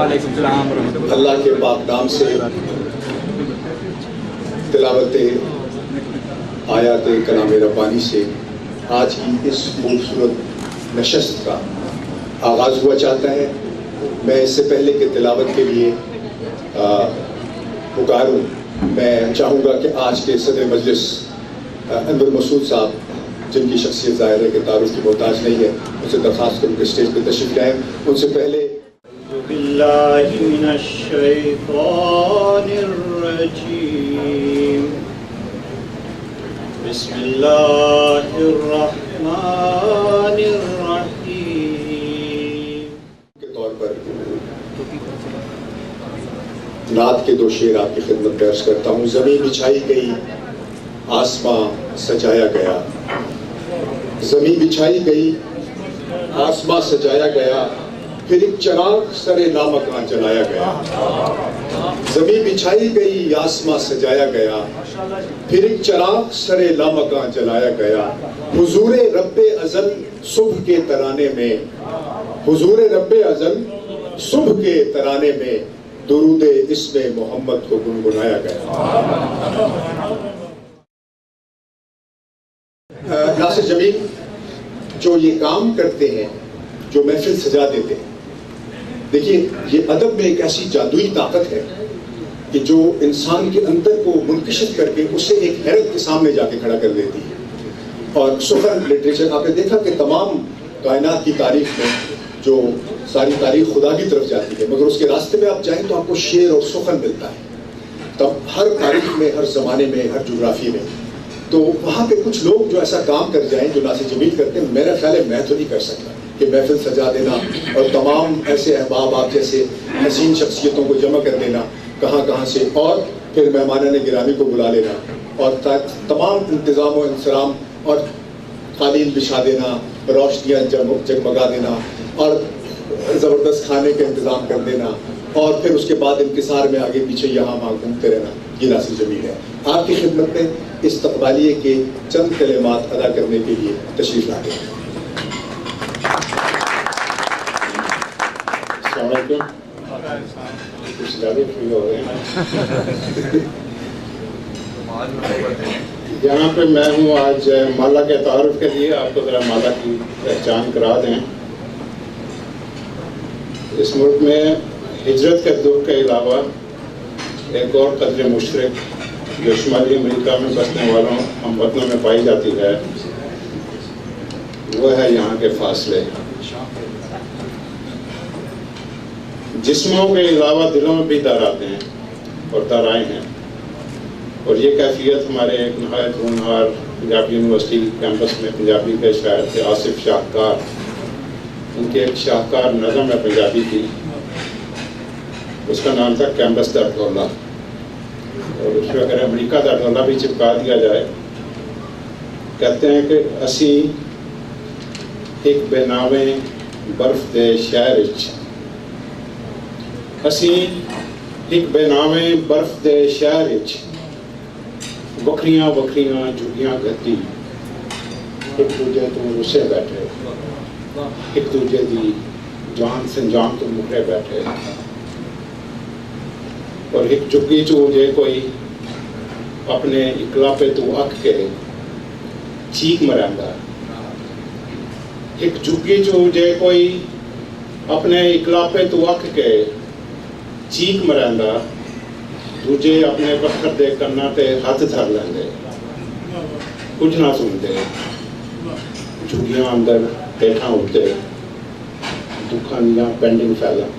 وعلیکم السلام ورحمۃ اللہ۔ اللہ کے پاک نام سے تلاوت آیات کلام ربانی سے آج کی اس خوبصورت نشست کا آغاز ہوا چاہتا ہے۔ میں اس سے پہلے کہ تلاوت کے لیے پکاروں، میں چاہوں گا کہ آج کے صدر مجلس انور مسعود صاحب، جن کی شخصیت ظاہر ہے کہ تعارف کی محتاج نہیں ہے، ان سے درخواست کروں کہ اسٹیج پہ تشریف لائیں۔ ان سے پہلے اعوذ باللہ من الشیطان الرجیم، بسم اللہ الرحمن الرحیم کے طور پر نعت کے 2 شعر آپ کی خدمت میں عرض کرتا ہوں۔ زمین بچھائی گئی، آسماں سجایا گیا، زمین بچھائی گئی، آسماں سجایا گیا، پھر ایک چراغ سرے لامکاں جلایا گیا۔ زمین بچھائی گئی، آسماں سجایا گیا، پھر ایک چراغ سرے لامکاں جلایا گیا۔ حضور رب ازل صبح کے ترانے میں، حضور رب ازل صبح کے ترانے میں درود اسم محمد کو گنگنایا گیا۔ ناصر جمیل جو یہ کام کرتے ہیں، جو محفل سجا دیتے ہیں، دیکھیے یہ ادب میں ایک ایسی جادوئی طاقت ہے کہ جو انسان کے اندر کو منکشف کر کے اسے ایک حیرت کے سامنے جا کے کھڑا کر دیتی ہے۔ اور سخن لٹریچر آپ نے دیکھا کہ تمام کائنات کی تاریخ میں جو ساری تاریخ خدا کی طرف جاتی ہے، مگر اس کے راستے میں آپ جائیں تو آپ کو شعر اور سخن ملتا ہے۔ تب ہر تاریخ میں، ہر زمانے میں، ہر جغرافی میں، تو وہاں پہ کچھ لوگ جو ایسا کام کر جائیں جو ناصر جمیل کرتے ہیں، میرا خیال ہے میں تو نہیں کر سکتا کہ محفل سجا دینا اور تمام ایسے احباب آپ جیسے حسین شخصیتوں کو جمع کر دینا کہاں کہاں سے، اور پھر مہمانان گرامی کو بلا لینا اور تمام انتظام و انصرام اور قالین بچھا دینا، روشنیاں جگمگا دینا اور زبردست کھانے کا انتظام کر دینا، اور پھر اس کے بعد انکسار میں آگے پیچھے یہاں وہاں گھومتے رہنا، یہ ناصر جمیل ہے۔ آپ کی خدمت میں استقبالیے کے چند کلمات ادا کرنے کے لیے تشریف لاتے ہیں۔ السلام علیکم۔ کچھ زیادہ فری ہو رہے ہیں۔ یہاں پہ میں ہوں آج مالا کے تعارف کے لیے، آپ کو ذرا مالا کی پہچان کرا دیں۔ اس ملک میں ہجرت کے دکھ کے علاوہ ایک اور قدر مشترک جو شمالی امریکہ میں بسنے والوں ہم وطنوں میں پائی جاتی ہے، وہ ہے یہاں کے فاصلے۔ جسموں کے علاوہ دلوں میں بھی دراتے ہیں اور درائے ہیں، اور یہ کیفیت ہمارے ایک نہایت ہونہار پنجابی یونیورسٹی کیمپس میں پنجابی کے شاعر تھے آصف شاہکار، ان کی ایک شاہکار نظم ہے پنجابی کی، اس کا نام تھا کیمپس دا ڈھولا، اور اس میں اگر امریکہ دا ڈھولا بھی چپکا دیا جائے، کہتے ہیں کہ اسی ایک بے نامے برف دے شہر وچ، اسی ایک بے نامے برف دے شہر وچ، وکھریاں وکھریاں جھگیاں گھتی، ایک دوجے تو رسے بیٹھے، ایک دوجے دی جان سنجان تو مکرے بیٹھے، اور ایک جھگی چو جے کوئی اپنے اکلاپے تو اکھ کے چیک مراندا، ایک جھگی چو جے کوئی اپنے اکلاپے تو اکھ کے چیک مراندا، دوجے اپنے پتھر دے کنا تے ہاتھ دھر لیندے، کچھ نہ سنتے، جھگیاں اندر ہیٹھاں اٹھتے، دکھاں دیاں پینڈنگ پھیلاں،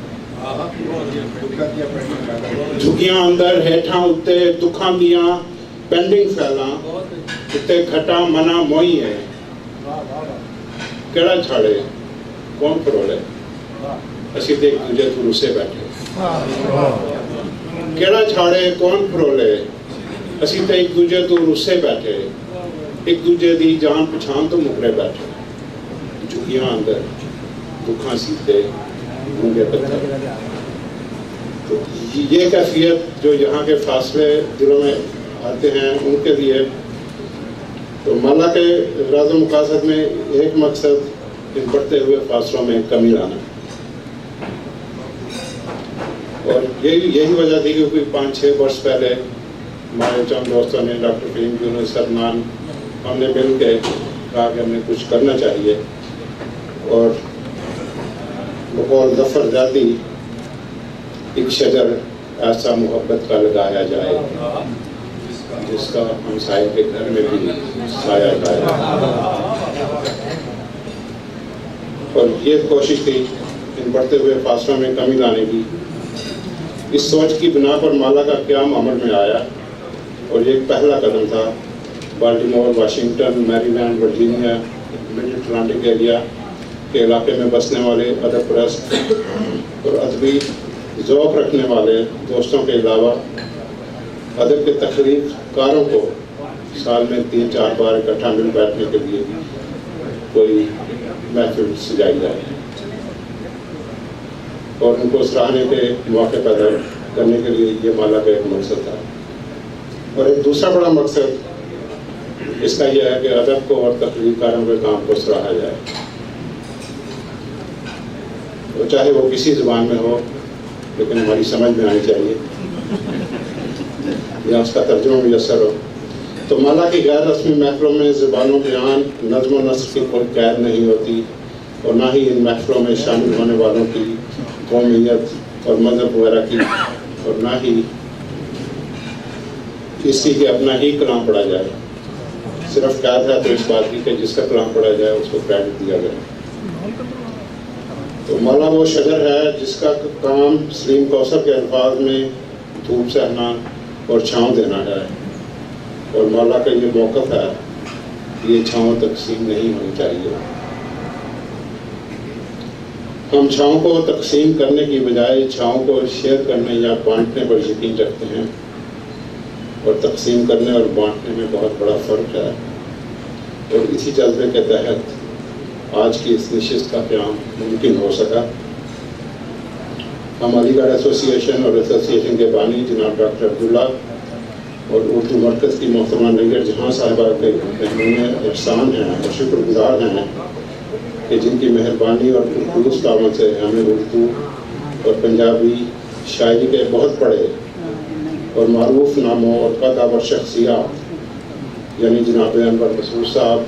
جھگیاں اندر ہیٹھاں اٹھتے، دکھاں دیاں پینڈنگ پھیلاں، اتے کھٹا منا موئی ہے، کیڑا چھاڑے کون پرولے، اسی دیکھ دوجے تو رسے بیٹھے، کیڑا چھاڑے کون پرولے، اسی تے ایک دوجے تو رسے بیٹھے، ایک دوجے دی جان پچھان تو مکرے بیٹھے، جھگیاں اندر دکھاں سیتے گونگے پتھر۔ تو یہ کیفیت جو یہاں کے فاصلے دلوں میں آتے ہیں ان کے لیے، تو مالا کے راز و مقاصد میں ایک مقصد ان بڑھتے ہوئے فاصلوں میں کمی لانا۔ اور یہی وجہ تھی کہ کوئی 5-6 برس پہلے ہمارے چند دوستوں نے ڈاکٹر فہیم یونس سلمان ہم نے مل کے کہا کہ ہمیں کچھ کرنا چاہیے، اور بقول ظفر ذاتی ایک شجر ایسا محبت کا لگایا جائے جس کا ہم سائے کے گھر میں بھی سایہ لائے، اور یہ کوشش تھی ان بڑھتے ہوئے فاصلوں میں کمی لانے کی۔ اس سوچ کی بنا پر مالا کا قیام عمل میں آیا، اور یہ ایک پہلا قدم تھا۔ Baltimore, Washington, Maryland, Virginia, mid Atlantic area کے علاقے میں بسنے والے ادب پرست اور ادبی ذوق رکھنے والے دوستوں کے علاوہ ادب کے تخلیق کاروں کو سال میں 3-4 بار اکٹھا مل بیٹھنے کے لیے کوئی محفل سجائی جائے اور ان کو سراہنے کے مواقع پیدا کرنے کے لیے یہ مالا کا ایک مقصد تھا۔ اور ایک دوسرا بڑا مقصد اس کا یہ ہے کہ ادب کو اور تخلیق کاروں کے کام کو سراہا جائے، اور چاہے وہ کسی زبان میں ہو لیکن ہماری سمجھ میں آنی چاہیے یا اس کا ترجمہ میسر ہو۔ تو مالا کی غیر رسمی محفلوں میں زبان و بیان، نظم و نثر کی کوئی قید نہیں ہوتی، اور نہ ہی ان محفلوں میں شامل ہونے والوں کی قومیت اور مذہب وغیرہ کی، اور نہ ہی کسی کے اپنا ہی کلام پڑھا جائے۔ صرف قید ہے تو اس بات کی کہ جس کا کلام پڑھا جائے اس کو کریڈٹ دیا جائے۔ تو مالا وہ شجر ہے جس کا کام سلیم کوثر کے الفاظ میں دھوپ سہنا اور چھاؤں دینا ہے، اور مالا کا یہ موقف ہے یہ چھاؤں تقسیم نہیں ہونی چاہیے۔ ہم چھاؤں کو تقسیم کرنے کی بجائے چھاؤں کو شیئر کرنے یا بانٹنے پر یقین رکھتے ہیں، اور تقسیم کرنے اور بانٹنے میں بہت بڑا فرق ہے، اور اسی جذبے کے تحت آج کی اس نشست کا قیام ممکن ہو سکا۔ ہم علی گڑھ ایسوسی ایشن کے بانی جناب ڈاکٹر عبداللہ اور اردو مرکز کی محترمہ نگر جہاں صاحبہ کے مہمون احسان ہیں اور شکر گزار ہیں کہ جن کی مہربانی اور خلوص تعاون سے ہمیں اردو اور پنجابی شاعری کے بہت بڑے اور معروف ناموں اور قدآور شخصیات یعنی جناب انور مسعود صاحب،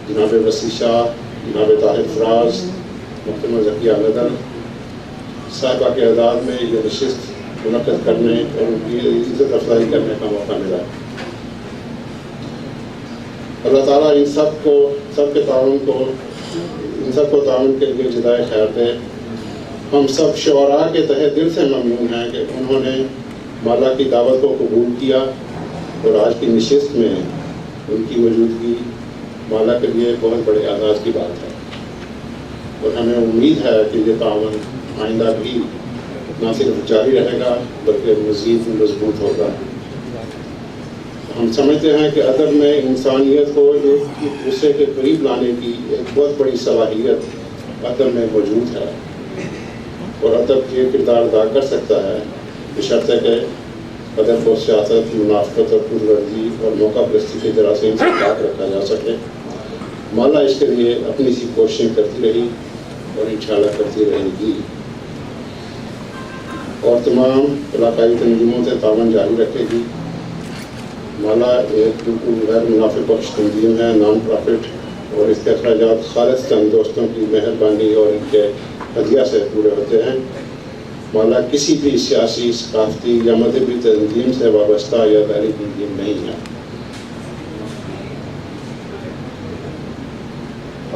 جناب وسیع شاہ، جناب طاہر فراز، محترمہ ذکیہ ندر صاحبہ کے اعزاز میں یہ نشست منعقد کرنے اور ان کی عزت افزائی کرنے کا موقع ملا۔ اللہ تعالیٰ ان سب کے تعاون کے لیے جزائے خیر دے۔ ہم سب شعراء کے تہہ دل سے ممنون ہیں کہ انہوں نے مالا کی دعوت کو قبول کیا، اور آج کی نشست میں ان کی موجودگی مالا کے لیے بہت بڑے اعزاز کی بات ہے، اور ہمیں امید ہے کہ یہ تعاون آئندہ بھی نہ صرف جاری رہے گا بلکہ مزید مضبوط ہوگا۔ ہم سمجھتے ہیں کہ ادب میں انسانیت کو ایک دوسرے کے قریب لانے کی ایک بہت بڑی صلاحیت ادب میں موجود ہے، اور ادب یہ کردار ادا کر سکتا ہے بشرطے کہ ادب کو سیاست، منافقت اور خودغرضی اور موقع پرستی کے جراثیم سے پاک رکھا جا سکے۔ مالا اس کے لیے اپنی سی کوششیں کرتی رہی اور انشاءاللہ کرتی رہے گی، اور تمام علاقائی تنظیموں سے تعاون جاری رکھے گی۔ مالا ایک بالکل غیر منافع بخش تنظیم ہے، نان پرافٹ، اور اس کے اخراجات خالص چند دوستوں کی مہربانی اور ان کے ہدیہ سے پورے ہوتے ہیں۔ مالا کسی بھی سیاسی، ثقافتی یا مذہبی تنظیم سے وابستہ یا دائری تنظیم نہیں ہے۔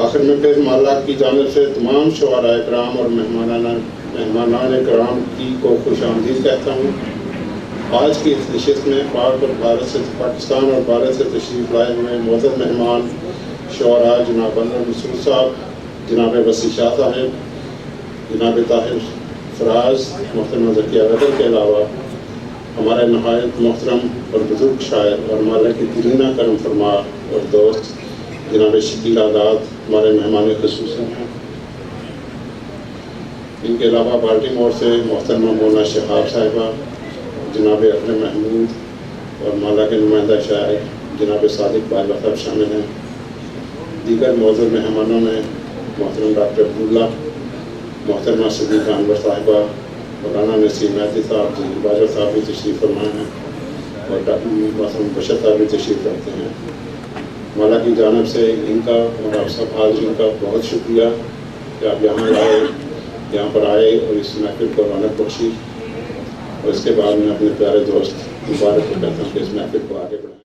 آخر میں پھر مالا کی جانب سے تمام شعراء کرام اور مہمانان کرام کو خوش آمدید کہتا ہوں۔ آج کی اس نشست میں پاکستان اور بھارت سے تشریف لائے ہوئے معزز مہمان شعراء جناب انور مسعود صاحب، جناب وسیع شاہ صاحب، جناب طاہر فراز، محترمہ ذکیہ ندر کے علاوہ ہمارے نہایت محترم اور بزرگ شاعر اور مالا کی دیرینہ کرم فرما اور دوست جناب شکیل آزاد ہمارے مہمان خصوصی ہیں۔ ان کے علاوہ بالٹیمور سے محترمہ مونا شہاب صاحبہ، جناب اکرم محمود اور مالا کے نمائندہ شاعر جناب صادق باجوہ صاحب شامل ہیں۔ دیگر معزز مہمانوں میں محترم ڈاکٹر عبداللہ، محترمہ صدیقہ انور صاحبہ، مولانا نسیم مہدی صاحب جی باجوہ صاحب بھی تشریف فرمائے ہیں اور ڈاکٹر محترم بشر صاحب بھی تشریف رکھتے ہیں. مولا کی جانب سے ان کا اور آپ سب حاضرین کا بہت شکریہ کہ آپ یہاں پر آئے اور اس محفل کو رونق بخشی. اور اس کے بعد میں اپنے پیارے دوست مبارک کو کہتا ہوں کہ اس محفل کو آگے بڑھائیں.